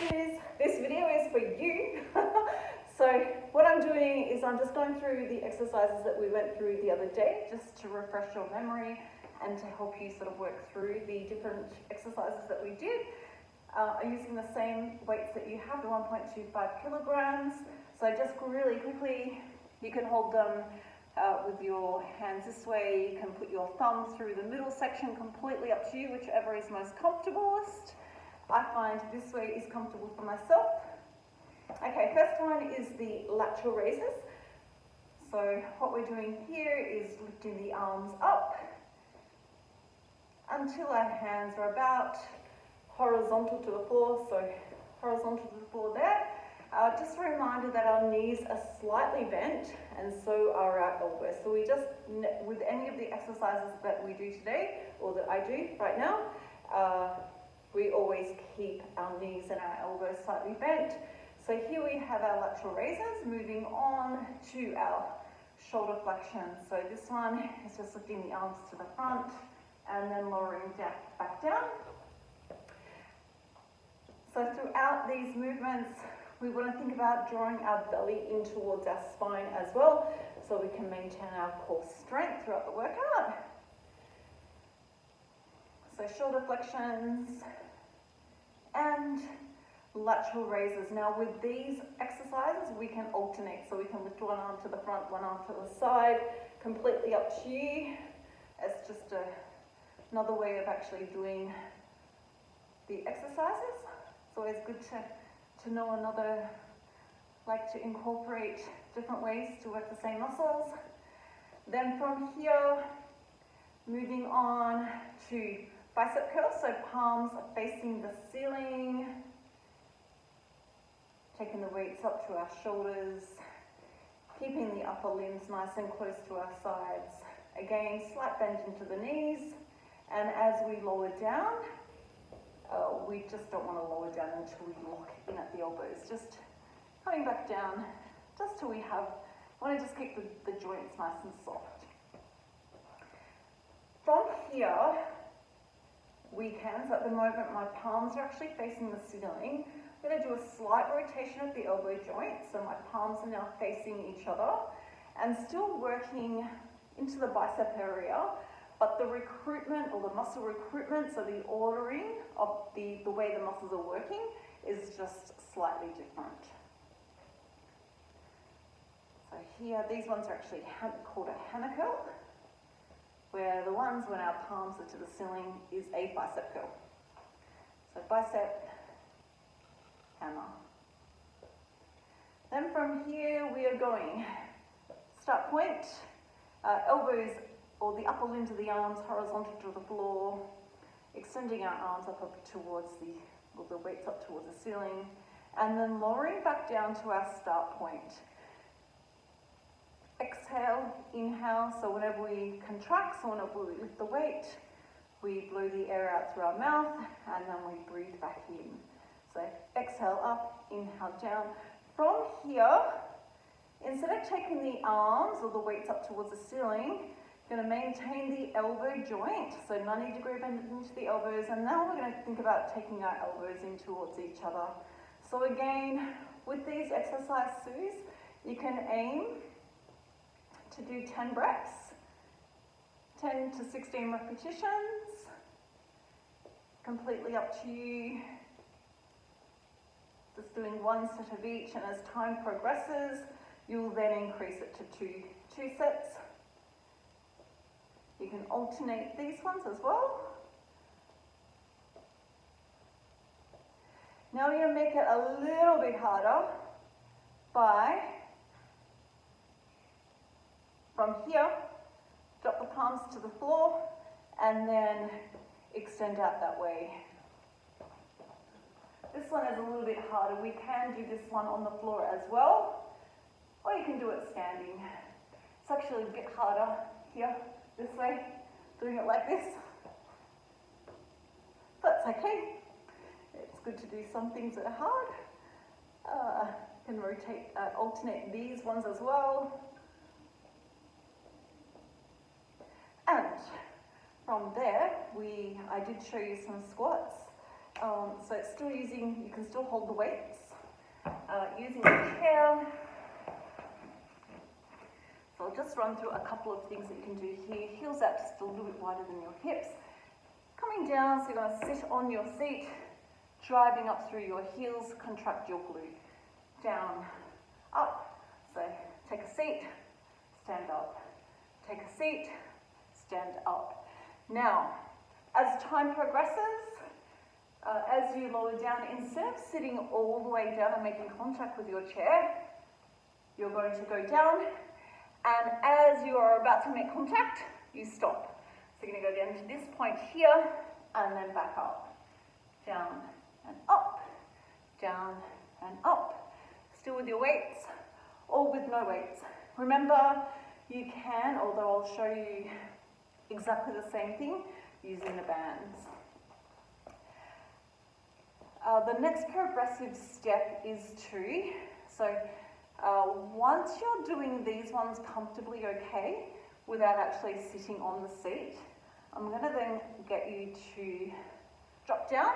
Suze. This video is for you. So what I'm doing is I'm just going through the exercises that we went through the other day, just to refresh your memory and to help you sort of work through the different exercises that we did. I'm using the same weights that you have, the 1.25 kilograms. So just really quickly, you can hold them with your hands this way. You can put your thumb through the middle section, completely up to you, whichever is most comfortablest. I find this way is comfortable for myself. Okay, first one is the lateral raises. So what we're doing here is lifting the arms up until our hands are about horizontal to the floor, so horizontal to the floor there. Just a reminder that our knees are slightly bent and so are our elbows. So we just, with any of the exercises that we do today, or that I do right now, we always keep our knees and our elbows slightly bent. So here we have our lateral raises, moving on to our shoulder flexion. So this one is just lifting the arms to the front and then lowering down, back down. So throughout these movements, we want to think about drawing our belly in towards our spine as well, so we can maintain our core strength throughout the workout. So shoulder flexions and lateral raises. Now with these exercises, we can alternate, so we can lift one arm to the front, one arm to the side, completely up to you. It's just another way of actually doing the exercises. It's always good to know another, like to incorporate different ways to work the same muscles. Then from here, moving on to bicep curls, so palms are facing the ceiling, taking the weights up to our shoulders, keeping the upper limbs nice and close to our sides. Again, slight bend into the knees, and as we lower down, we just don't want to lower down until we lock in at the elbows. Just coming back down, just till we want to just keep the joints nice and soft. From here, we can, so at the moment my palms are actually facing the ceiling. I'm going to do a slight rotation of the elbow joint, so my palms are now facing each other, and still working into the bicep area, but the recruitment or the muscle recruitment, so the ordering of the way the muscles are working is just slightly different. So here, these ones are actually called a hammer curl, where the ones when our palms are to the ceiling is a bicep curl. So bicep, hammer. Then from here we are going, start point, elbows or the upper limbs of the arms horizontal to the floor, extending our arms up towards the weights up towards the ceiling, and then lowering back down to our start point. Exhale, inhale, so whenever we contract, so whenever we lift the weight, we blow the air out through our mouth, and then we breathe back in. So exhale up, inhale down. From here, instead of taking the arms or the weights up towards the ceiling, you're going to maintain the elbow joint, so 90-degree bend into the elbows, and now we're going to think about taking our elbows in towards each other. So again, with these exercises, you can aim to do 10 reps, 10 to 16 repetitions, completely up to you. Just doing one set of each, and as time progresses, you'll then increase it to two sets. You can alternate these ones as well. Now we're going to make it a little bit harder by, from here, drop the palms to the floor and then extend out that way. This one is a little bit harder. We can do this one on the floor as well, or you can do it standing. It's actually a bit harder here, this way, doing it like this. That's okay. It's good to do some things that are hard. You can rotate, alternate these ones as well. And from there, I did show you some squats. So So it's still using, you can still hold the weights, using the chair. So I'll just run through a couple of things that you can do here. Heels out just a little bit wider than your hips. Coming down, so you're going to sit on your seat, driving up through your heels, contract your glute. Down, up. So take a seat, stand up. Take a seat, stand up. Now, as time progresses, as you lower down, instead of sitting all the way down and making contact with your chair, you're going to go down, and as you are about to make contact, you stop. So you're going to go down to this point here, and then back up. Down and up, down and up. Still with your weights, or with no weights. Remember, you can, although I'll show you exactly the same thing, using the bands. The next progressive step is once you're doing these ones comfortably okay, without actually sitting on the seat, I'm going to then get you to drop down,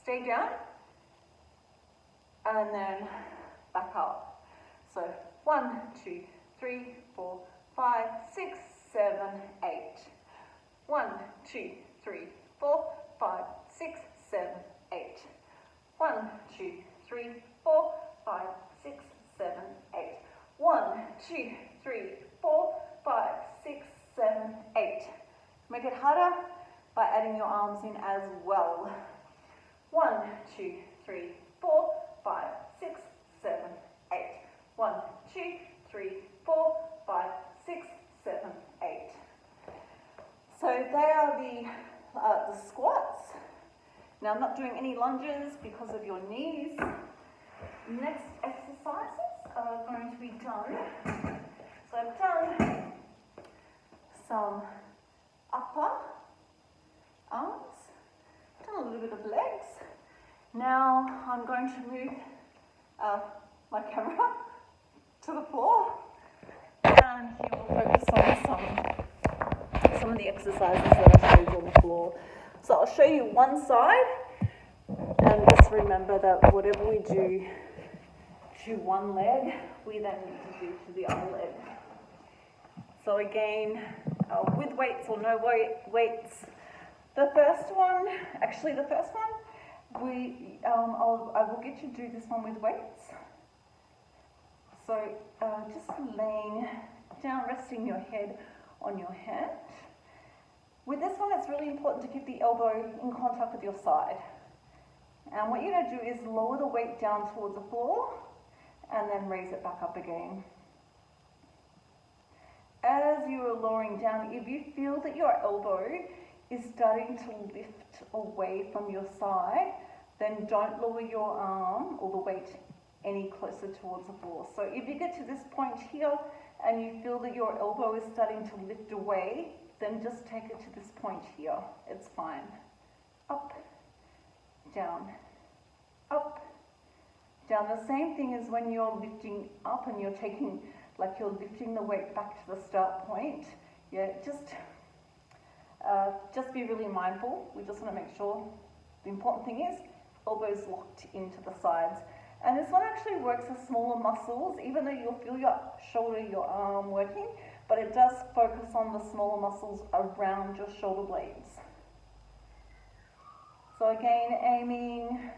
stay down, and then back up. So 1, 2, 3, 4, 5, 6, 7, 8. 1, 2, 3, 4, 5, 6, 7, 8. 1, 2, 3, 4, 5, 6, 7, 8. 1, 2, 3, 4, 5, 6, 7, 8. Make it harder by adding your arms in as well. 1, 2, 3, 4, 5, 6, 7, 8. 1, 2, 3, 4, 5, 6, 7, 8. So they are the squats. Now I'm not doing any lunges because of your knees. Next exercises are going to be done. So I've done some upper arms, done a little bit of legs. Now I'm going to move my camera to the floor, and here we'll focus on some of the exercises that I showed you on the floor. So I'll show you one side, and just remember that whatever we do to one leg, we then need to do to the other leg. So again, with weights or no weights. The first one, I will get you to do this one with weights. So just laying down, resting your head on your hand. With this one, it's really important to keep the elbow in contact with your side. And what you're going to do is lower the weight down towards the floor and then raise it back up again. As you are lowering down, if you feel that your elbow is starting to lift away from your side, then don't lower your arm or the weight any closer towards the floor. So if you get to this point here and you feel that your elbow is starting to lift away, then just take it to this point here. It's fine. Up, down, up, down. The same thing as when you're lifting up and you're taking, like you're lifting the weight back to the start point. Yeah, just be really mindful. We just want to make sure the important thing is elbows locked into the sides. And this one actually works with smaller muscles, even though you'll feel your shoulder, your arm working, but it does focus on the smaller muscles around your shoulder blades. So again, aiming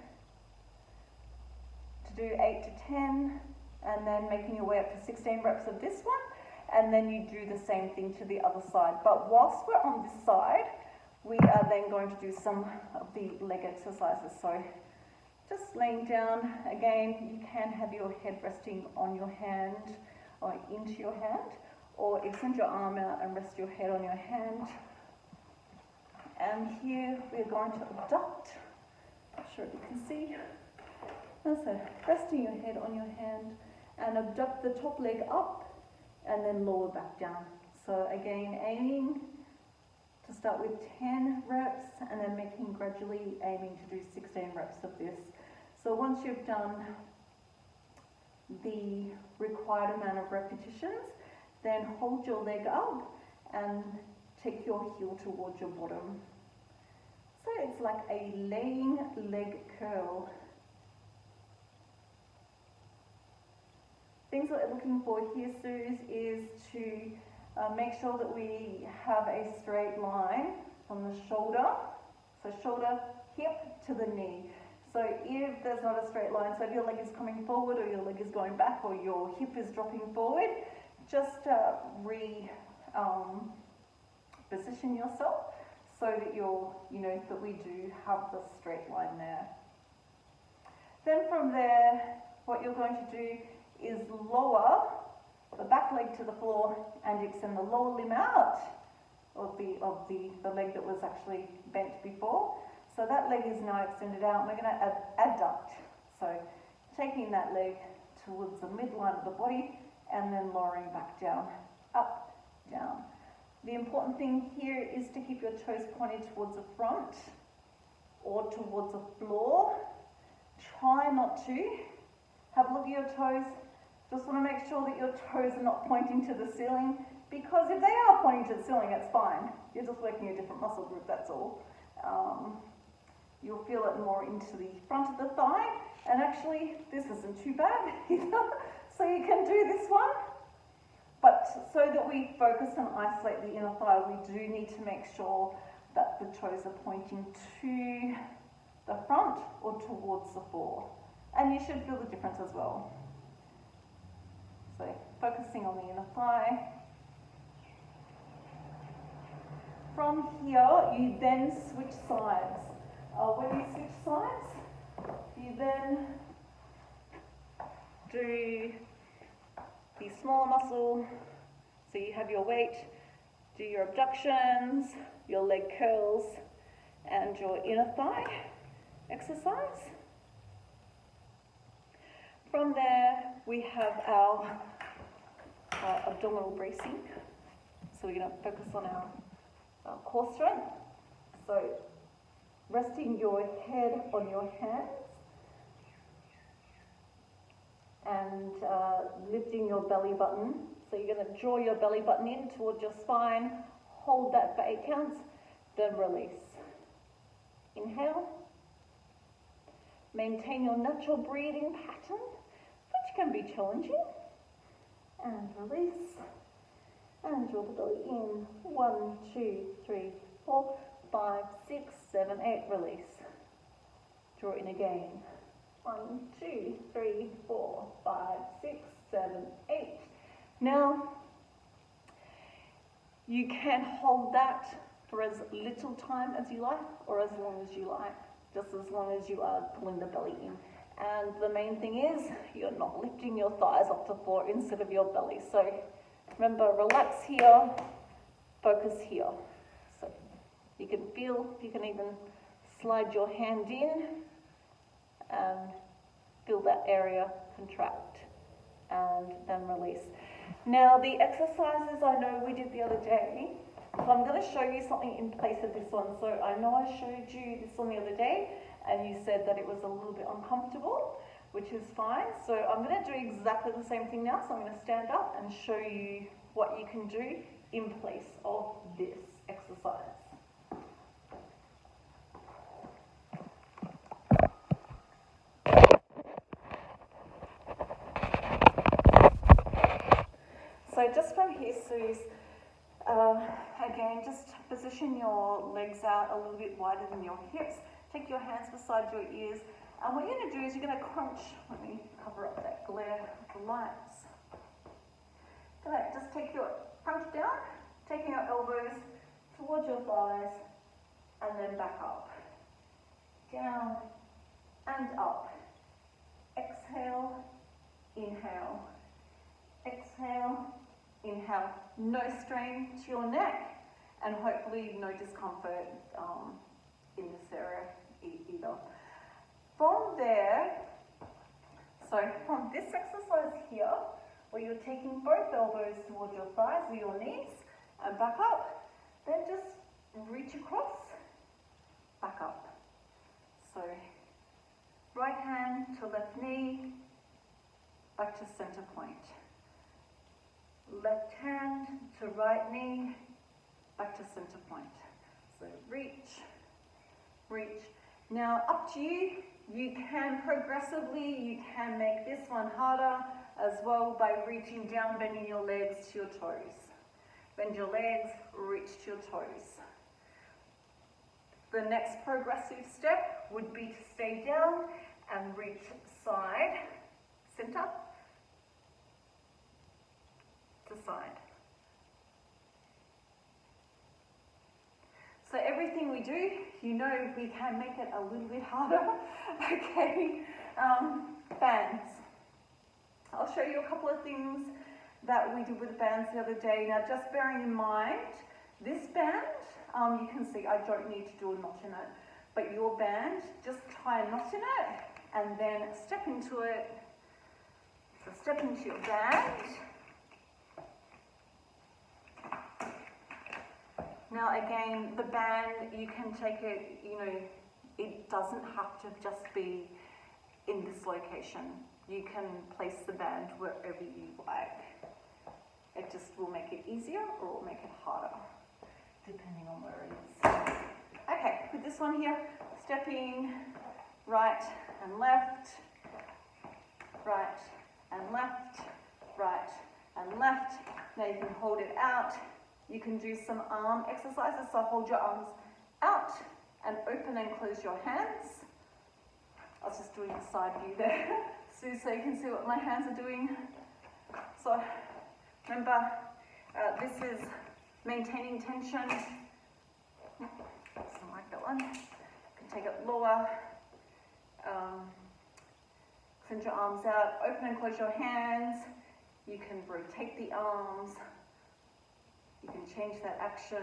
to do 8 to 10, and then making your way up to 16 reps of this one, and then you do the same thing to the other side. But whilst we're on this side, we are then going to do some of the leg exercises. So just laying down, again, you can have your head resting on your hand or into your hand, or extend your arm out and rest your head on your hand. And here we're going to abduct. I'm sure you can see. So resting your head on your hand and abduct the top leg up and then lower back down. So again, aiming to start with 10 reps and then gradually aiming to do 16 reps of this. So once you've done the required amount of repetitions, then hold your leg up and take your heel towards your bottom. So it's like a laying leg curl. Things that we're looking for here, Suze, is to make sure that we have a straight line from the shoulder. So shoulder, hip to the knee. So if there's not a straight line, so if your leg is coming forward or your leg is going back or your hip is dropping forward, just position yourself so that that we do have the straight line there. Then from there, what you're going to do is lower the back leg to the floor and extend the lower limb out of the leg that was actually bent before. So that leg is now extended out, and we're going to adduct. So taking that leg towards the midline of the body and then lowering back down, up, down. The important thing here is to keep your toes pointed towards the front or towards the floor. Try not to. Have a look at your toes. Just want to make sure that your toes are not pointing to the ceiling, because if they are pointing to the ceiling, that's fine. You're just working a different muscle group, that's all. You'll feel it more into the front of the thigh, and actually this isn't too bad either. So you can do this one, but so that we focus and isolate the inner thigh, we do need to make sure that the toes are pointing to the front or towards the floor. And you should feel the difference as well. So focusing on the inner thigh. From here, you then switch sides. When you switch sides, you then do the smaller muscle. So you have your weight, do your abductions, your leg curls, and your inner thigh exercise. From there, we have our abdominal bracing. So we're going to focus on our core strength. So resting your head on your hands and lifting your belly button. So you're going to draw your belly button in towards your spine, hold that for 8 counts, then release. Inhale. Maintain your natural breathing pattern, which can be challenging. And release. And draw the belly in. 1, 2, 3, 4, 5, 6, 7, 8. Release. Draw in again. 1, 2, 3, 4, 5, 6, 7, 8. Now, you can hold that for as little time as you like or as long as you like, just as long as you are pulling the belly in. And the main thing is you're not lifting your thighs off the floor instead of your belly. So remember, relax here, focus here. So you can feel, you can even slide your hand in and feel that area contract and then release. Now the exercises I know we did the other day, so I'm going to show you something in place of this one. So I know I showed you this one the other day and you said that it was a little bit uncomfortable, which is fine. So I'm going to do exactly the same thing now. So I'm going to stand up and show you what you can do in place of this exercise. So just from here, Suze, again, just position your legs out a little bit wider than your hips. Take your hands beside your ears. And what you're going to do is you're going to crunch. Let me cover up that glare of the lights. Just take your crunch down, taking your elbows towards your thighs, and then back up. Down and up. Exhale, inhale. Exhale, inhale. No strain to your neck, and hopefully no discomfort in this area either. From there, so from this exercise here, where you're taking both elbows towards your thighs or your knees and back up, then just reach across, back up. So right hand to left knee, back to center point. Left hand to right knee, back to center point. So reach, reach. Now up to you. You can progressively, you can make this one harder as well by reaching down, bending your legs to your toes. Bend your legs, reach to your toes. The next progressive step would be to stay down and reach side, center, to side. So everything we do, you know, we can make it a little bit harder. Okay, bands. I'll show you a couple of things that we did with the bands the other day. Now, just bearing in mind, this band, you can see I don't need to do a knot in it, but your band, just tie a knot in it and then step into it. So step into your band. Now again, the band, you can take it, you know, it doesn't have to just be in this location. You can place the band wherever you like. It just will make it easier or it will make it harder, depending on where it is. Okay, with this one here, stepping right and left, right and left, right and left. Now you can hold it out. You can do some arm exercises, so hold your arms out and open and close your hands. I was just doing a side view there, so you can see what my hands are doing. So remember, this is maintaining tension. Doesn't like that one. You can take it lower. Send your arms out, open and close your hands. You can rotate the arms. You can change that action.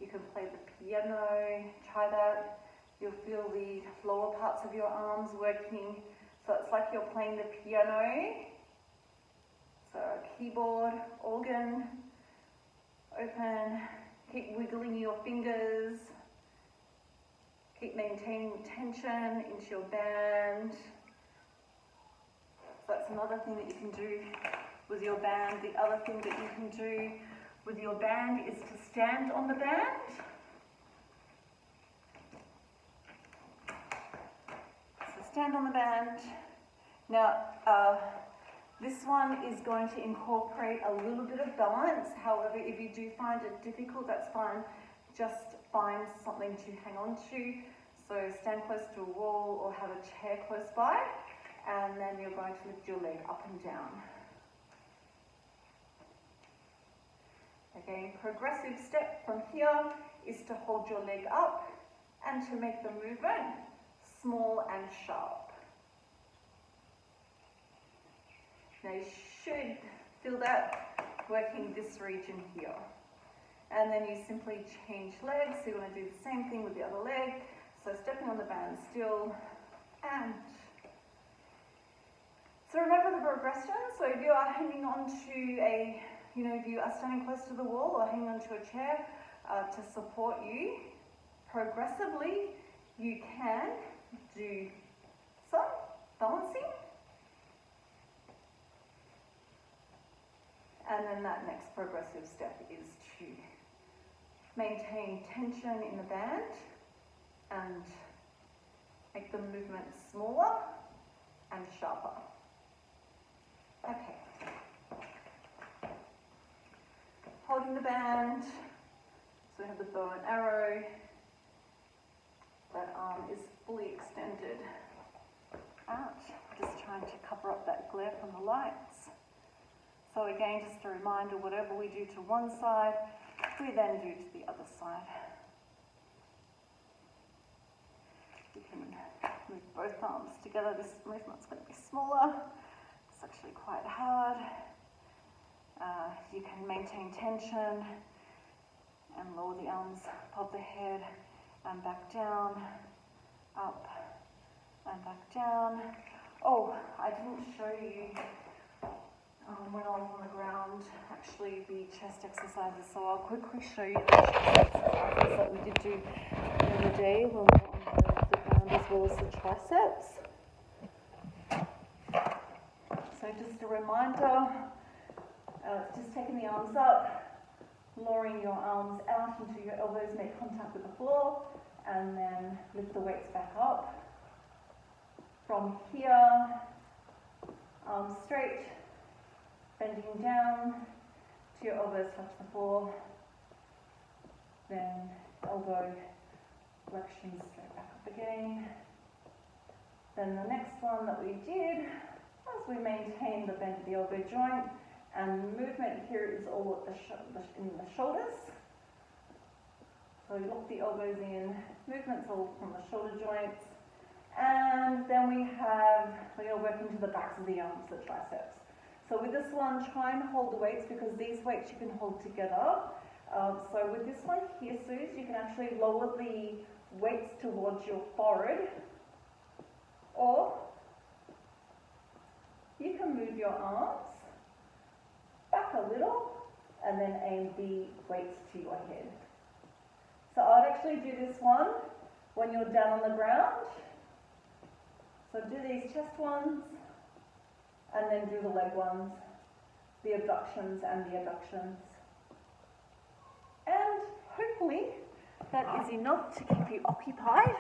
You can play the piano, try that. You'll feel the lower parts of your arms working. So it's like you're playing the piano. So a keyboard, organ, open, keep wiggling your fingers. Keep maintaining tension into your band. So that's another thing that you can do with your band. The other thing that you can do with your band is to stand on the band. So stand on the band. Now, this one is going to incorporate a little bit of balance. However, if you do find it difficult, that's fine. Just find something to hang on to. So stand close to a wall or have a chair close by, and then you're going to lift your leg up and down. Again, progressive step from here is to hold your leg up and to make the movement small and sharp. Now you should feel that working this region here. And then you simply change legs, so you're going to do the same thing with the other leg. So stepping on the band still, and so remember the progression. So if you are hanging on to if you are standing close to the wall or hanging onto a chair to support you, progressively you can do some balancing. And then that next progressive step is to maintain tension in the band and make the movement smaller and sharper. Okay. Holding the band, so we have the bow and arrow. That arm is fully extended out. Just trying to cover up that glare from the lights. So again, just a reminder, whatever we do to one side, we then do to the other side. You can move both arms together. This movement's going to be smaller. It's actually quite hard. You can maintain tension and lower the arms above the head and back down, up and back down. Oh, I didn't show you when I was on the ground, actually the chest exercises, so I'll quickly show you the chest exercises that we did do the other day when we were on the ground, as well as the triceps. So just a reminder, just taking the arms up, lowering your arms out until your elbows make contact with the floor, and then lift the weights back up. From here, arms straight, bending down to your elbows touch the floor, then elbow flexion straight back up again. Then the next one that we did, as we maintain the bend of the elbow joint, and movement here is all at in the shoulders. So we lock the elbows in, movement's all from the shoulder joints. And then we are working to the backs of the arms, the triceps. So with this one, try and hold the weights, because these weights you can hold together. So with this one here, Suze, you can actually lower the weights towards your forehead, or you can move your arms back a little and then aim the weights to your head. So I'd actually do this one when you're down on the ground. So do these chest ones, and then do the leg ones, the abductions and the adductions. And hopefully that is enough to keep you occupied.